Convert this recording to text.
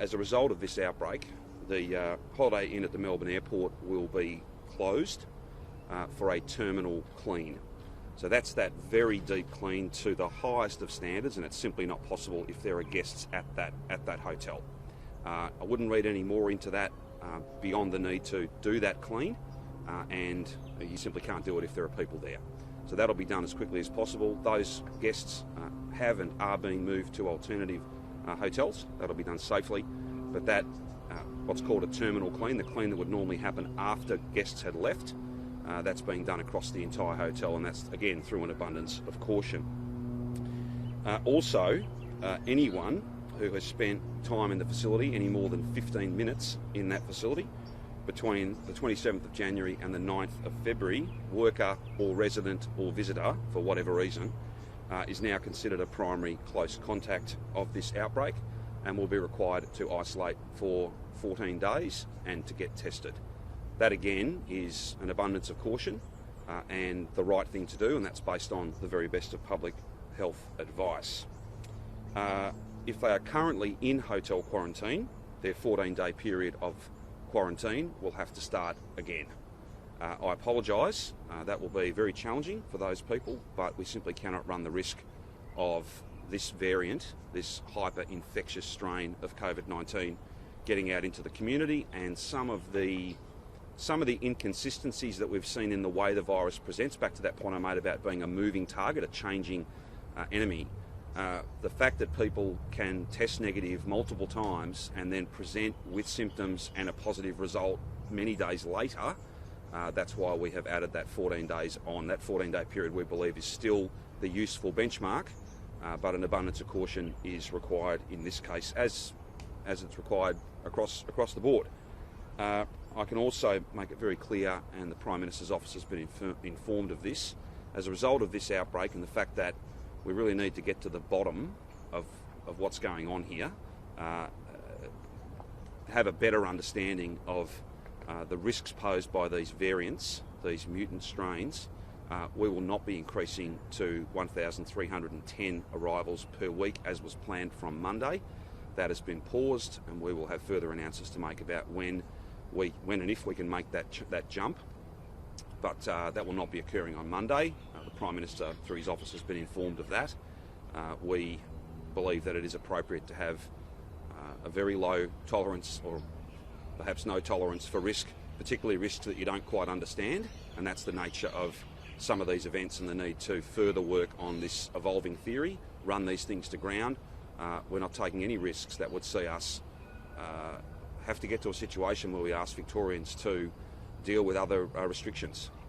As a result of this outbreak, the Holiday Inn at the Melbourne Airport will be closed for a terminal clean. So that's that very deep clean to the highest of standards, and it's simply not possible if there are guests at that hotel. I wouldn't read any more into that beyond the need to do that clean, and you simply can't do it if there are people there. So that'll be done as quickly as possible. Those guests have and are being moved to alternative hotels. That'll be done safely, but that what's called a terminal clean, the clean that would normally happen after guests had left, that's being done across the entire hotel, and that's again through an abundance of caution. Also, anyone who has spent time in the facility, any more than 15 minutes in that facility, between the 27th of January and the 9th of February, worker or resident or visitor, for whatever reason, is now considered a primary close contact of this outbreak and will be required to isolate for 14 days and to get tested. That again is an abundance of caution and the right thing to do, and that's based on the very best of public health advice. If they are currently in hotel quarantine, their 14-day period of quarantine will have to start again. I apologise, that will be very challenging for those people, but we simply cannot run the risk of this variant, this hyper-infectious strain of COVID-19 getting out into the community, and some of the inconsistencies that we've seen in the way the virus presents, back to that point I made about being a moving target, a changing enemy. The fact that people can test negative multiple times and then present with symptoms and a positive result many days later, that's why we have added that 14 days on. That 14-day period we believe is still the useful benchmark, but an abundance of caution is required in this case, as it's required across the board. I can also make it very clear, and the Prime Minister's office has been informed of this, as a result of this outbreak and the fact that we really need to get to the bottom of what's going on here, have a better understanding of the risks posed by these variants, these mutant strains. We will not be increasing to 1,310 arrivals per week as was planned from Monday. That has been paused, and we will have further announcements to make about when and if we can make that jump. But that will not be occurring on Monday. The Prime Minister, through his office, has been informed of that. We believe that it is appropriate to have a very low tolerance, or perhaps no tolerance, for risk, particularly risks that you don't quite understand, and that's the nature of some of these events and the need to further work on this evolving theory, run these things to ground. We're not taking any risks that would see us have to get to a situation where we ask Victorians to deal with other restrictions.